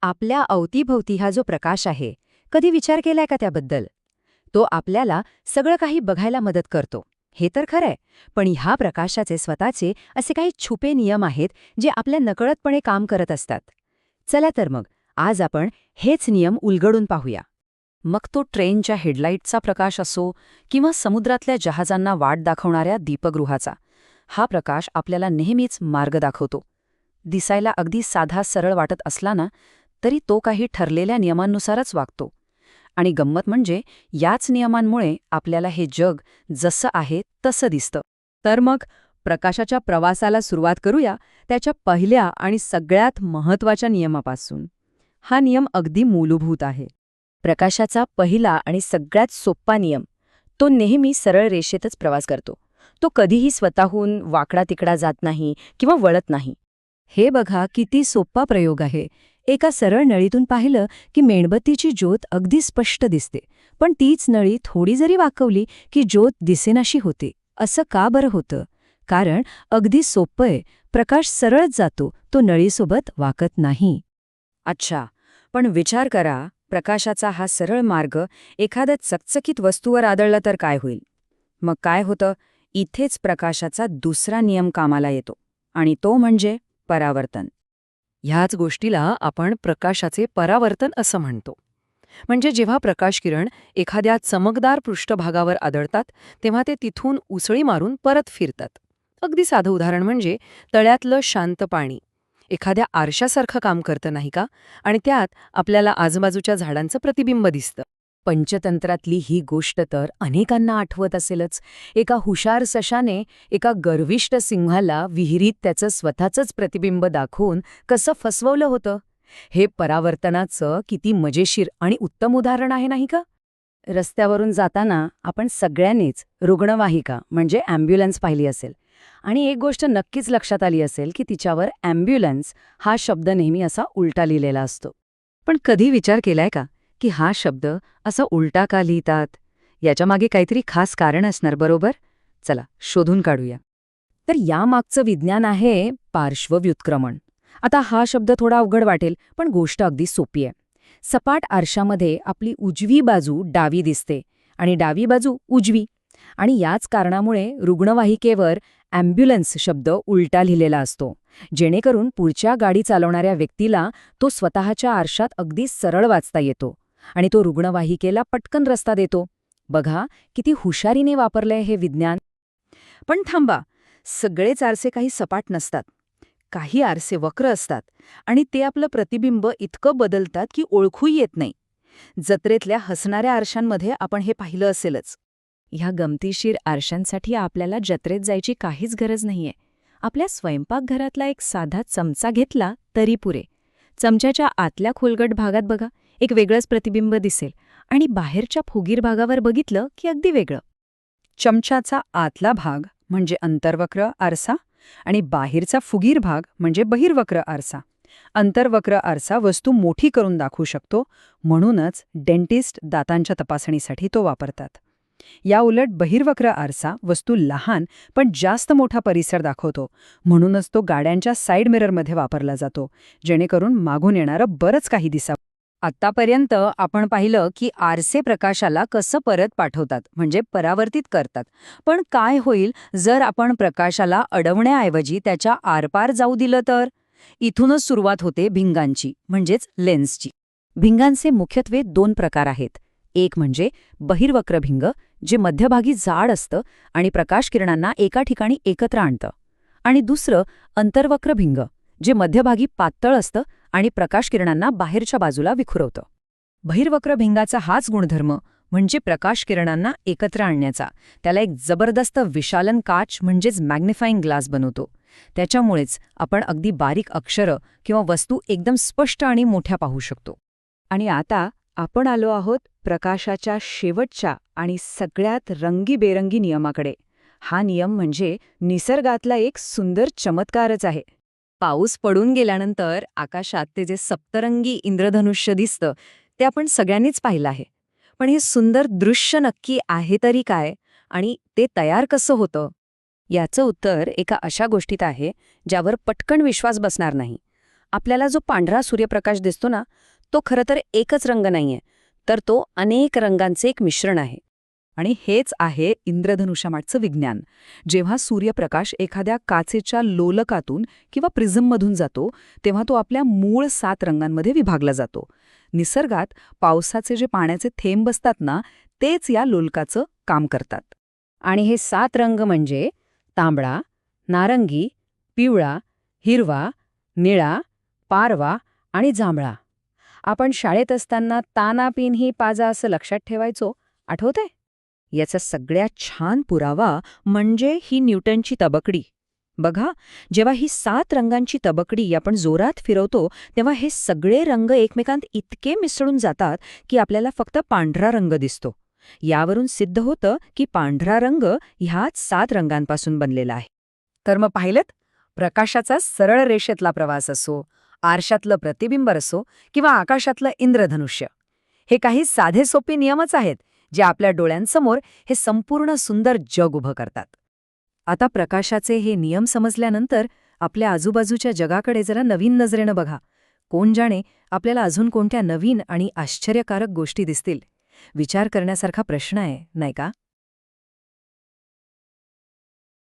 आपल्या अवतीभवती हा जो प्रकाश आहे, कधी विचार केलाय का त्याबद्दल? तो आपल्याला सगळं काही बघायला मदत करतो, हे तर खरंय. पण ह्या प्रकाशाचे स्वतःचे असे काही छुपे नियम आहेत जे आपल्या नकळतपणे काम करत असतात. चला तर मग, आज आपण हेच नियम उलगडून पाहूया. मग तो ट्रेनच्या हेडलाईटचा प्रकाश असो किंवा समुद्रातल्या जहाजांना वाट दाखवणाऱ्या दीपगृहाचा, हा प्रकाश आपल्याला नेहमीच मार्ग दाखवतो. दिसायला अगदी साधा सरळ वाटत असला ना, तरी तो काही ठरलेल्या नियमांनुसारच वागतो. आणि गंमत म्हणजे याच नियमांमुळे आपल्याला हे जग जसं आहे तसं दिसतं. तर मग प्रकाशाच्या प्रवासाला सुरुवात करूया त्याच्या पहिल्या आणि सगळ्यात महत्त्वाच्या नियमापासून. हा नियम अगदी मूलभूत आहे. प्रकाशाचा पहिला आणि सगळ्यात सोप्पा नियम, तो नेहमी सरळ रेषेतच प्रवास करतो. तो कधीही स्वतःहून वाकडा तिकडा जात नाही किंवा वळत नाही. हे बघा किती सोप्पा प्रयोग आहे. एका सरळ नळीतून पाहिलं की मेणबत्तीची ज्योत अगदी स्पष्ट दिसते, पण तीच नळी थोडी जरी वाकवली की ज्योत दिसेनाशी होते. असं का बरं होतं? कारण अगदी सोपं आहे, प्रकाश सरळच जातो, तो नळीसोबत वाकत नाही. अच्छा, पण विचार करा, प्रकाशाचा हा सरळ मार्ग एखाद्या चकचकीत वस्तूवर आदळला तर काय होईल? मग काय होतं? इथेच प्रकाशाचा दुसरा नियम कामाला येतो, आणि तो म्हणजे परावर्तन. ह्याच गोष्टीला आपण प्रकाशाचे परावर्तन असं म्हणतो. म्हणजे जेव्हा प्रकाशकिरण एखाद्या चमकदार पृष्ठभागावर आदळतात, तेव्हा ते तिथून उसळी मारून परत फिरतात. अगदी साधं उदाहरण म्हणजे तळ्यातलं शांत पाणी एखाद्या आरशासारखं काम करतं, नाही का? आणि त्यात आपल्याला आजूबाजूच्या झाडांचं प्रतिबिंब दिसतं. पंचतंत्रातली ही गोष्ट तर अनेकांना आठवत असेलच. एका हुशार सशाने एका गर्विष्ठ सिंहाला विहिरीत त्याचं स्वतःचंच प्रतिबिंब दाखवून कसं फसवलं होतं. हे परावर्तनाचं किती मजेशीर आणि उत्तम उदाहरण आहे, नाही का? रस्त्यावरून जाताना आपण सगळ्यांनीच रुग्णवाहिका म्हणजे ॲम्ब्युलन्स पाहिली असेल, आणि एक गोष्ट नक्कीच लक्षात आली असेल की तिच्यावर ॲम्ब्युलन्स हा शब्द नेहमी असा उलटा लिहिलेला असतो. पण कधी विचार केलाय का की हा शब्द असा उलटा का लिहितात? याच्यामागे काहीतरी खास कारण असणार, बरोबर? चला शोधून काढूया. तर यामागचं विज्ञान आहे पार्श्वव्युत्क्रमण. आता हा शब्द थोडा अवघड वाटेल, पण गोष्ट अगदी सोपी आहे. सपाट आरशामध्ये आपली उजवी बाजू डावी दिसते आणि डावी बाजू उजवी, आणि याच कारणामुळे रुग्णवाहिकेवर ॲम्ब्युलन्स शब्द उलटा लिहिलेला असतो, जेणेकरून पुढच्या गाडी चालवणाऱ्या व्यक्तीला तो स्वतःच्या आरशात अगदी सरळ वाचता येतो आणि तो रुग्णवाहिकेला पटकन रस्ता देतो. बघा किती हुशारीने वापरलंय हे विज्ञान. पण थांबा, सगळेच आरसे काही सपाट नसतात. काही आरसे वक्र असतात आणि ते आपलं प्रतिबिंब इतकं बदलतात की ओळखूही येत नाही. जत्रेतल्या हसणाऱ्या आरशांमध्ये आपण हे पाहिलं असेलच. ह्या गमतीशीर आरशांसाठी आपल्याला जत्रेत जायची काहीच गरज नाहीये. आपल्या स्वयंपाकघरातला एक साधा चमचा घेतला तरी पुरे. चमच्याच्या आतल्या खोलगट भागात बघा, एक वेगळंच प्रतिबिंब दिसेल, आणि बाहेरच्या फुगीर भागावर बघितलं की अगदी वेगळं. चमच्याचा आतला भाग म्हणजे अंतर्वक्र आरसा आणि बाहेरचा फुगीर भाग म्हणजे बहिर्वक्र आरसा. अंतर्वक्र आरसा वस्तू मोठी करून दाखवू शकतो, म्हणूनच डेंटिस्ट दातांच्या तपासणीसाठी तो वापरतात. या उलट बहिर्वक्र आरसा वस्तू लहान पण जास्त मोठा परिसर दाखवतो, म्हणूनच तो गाड्यांच्या साईड मिररमध्ये वापरला जातो, जेणेकरून मागून येणारं बरंच काही दिसावं. आत्तापर्यंत आपण पाहिलं की आरसे प्रकाशाला कसं परत पाठवतात, म्हणजे परावर्तित करतात. पण काय होईल जर आपण प्रकाशाला अडवण्याऐवजी त्याच्या आरपार जाऊ दिलं तर? इथूनच सुरुवात होते भिंगांची, म्हणजेच लेन्सची. भिंगांचे मुख्यत्वे 2 प्रकार आहेत. एक म्हणजे बहिर्वक्र भिंग, जे मध्यभागी जाड असतं आणि प्रकाशकिरणांना एका ठिकाणी एकत्र आणतं, आणि दुसरं अंतर्वक्र भिंग, जे मध्यभागी पातळ असतं आणि प्रकाशकिरणांना बाहेरच्या बाजूला विखुरवतं. बहिर्वक्र भिंगाचा हाच गुणधर्म म्हणजे प्रकाशकिरणांना एकत्र आणण्याचा. त्याला एक जबरदस्त विशालन काच म्हणजेच मॅग्निफाईंग ग्लास बनवतो. त्याच्यामुळेच आपण अगदी बारीक अक्षरं किंवा वस्तू एकदम स्पष्ट आणि मोठ्या पाहू शकतो. आणि आता आपण आलो आहोत प्रकाशाच्या शेवटच्या आणि सगळ्यात रंगीबेरंगी नियमाकडे. हा नियम म्हणजे निसर्गातला एक सुंदर चमत्कारच आहे. पाऊस पडून गेल्यानंतर आकाशात ते जे सप्तरंगी इंद्रधनुष्य दिसतं, ते आपण सगळ्यांनीच पाहिलं आहे. पण हे सुंदर दृश्य नक्की आहे तरी काय, आणि ते तयार कसं होतं? याचं उत्तर एका अशा गोष्टीत आहे ज्यावर पटकन विश्वास बसणार नाही. आपल्याला जो पांढरा सूर्यप्रकाश दिसतो ना, तो खरं तर एकच रंग नाहीये, तर तो अनेक रंगांचे एक मिश्रण आहे. आणि हेच आहे इंद्रधनुष्यामागचं विज्ञान. जेव्हा सूर्यप्रकाश एखाद्या काचेच्या लोलकातून किंवा प्रिझममधून जातो, तेव्हा तो आपल्या मूळ 7 रंगांमध्ये विभागला जातो. निसर्गात पावसाचे जे पाण्याचे थेंब असतात ना, तेच या लोलकाचं काम करतात. आणि हे 7 रंग म्हणजे तांबडा, नारंगी, पिवळा, हिरवा, निळा, पारवा आणि जांभळा. आपण शाळेत असताना ताना पिन ही पाजा असं लक्षात ठेवायचो, आठवतंय? याचा सगळ्यात छान पुरावा म्हणजे ही न्यूटनची तबकडी. बघा, जेव्हा ही 7 रंगांची तबकडी आपण जोरात फिरवतो, तेव्हा हे सगळे रंग एकमेकांत इतके मिसळून जातात की आपल्याला फक्त पांढरा रंग दिसतो. यावरून सिद्ध होतं की पांढरा रंग ह्याच 7 रंगांपासून बनलेला आहे. तर मग पाहिलं, प्रकाशाचा सरळ रेषेतला प्रवास असो, आरशातलं प्रतिबिंब असो किंवा आकाशातलं इंद्रधनुष्य, हे काही साधे सोपे नियमच आहेत जे आपल्या डोळ्यांसमोर हे संपूर्ण सुंदर जग उभं करतात. आता प्रकाशाचे हे नियम समजल्यानंतर आपल्या आजूबाजूच्या जगाकडे जरा नवीन नजरेनं बघा. कोण जाणे, आपल्याला अजून कोणत्या नवीन आणि आश्चर्यकारक गोष्टी दिसतील. विचार करण्यासारखा प्रश्न आहे, नाही का?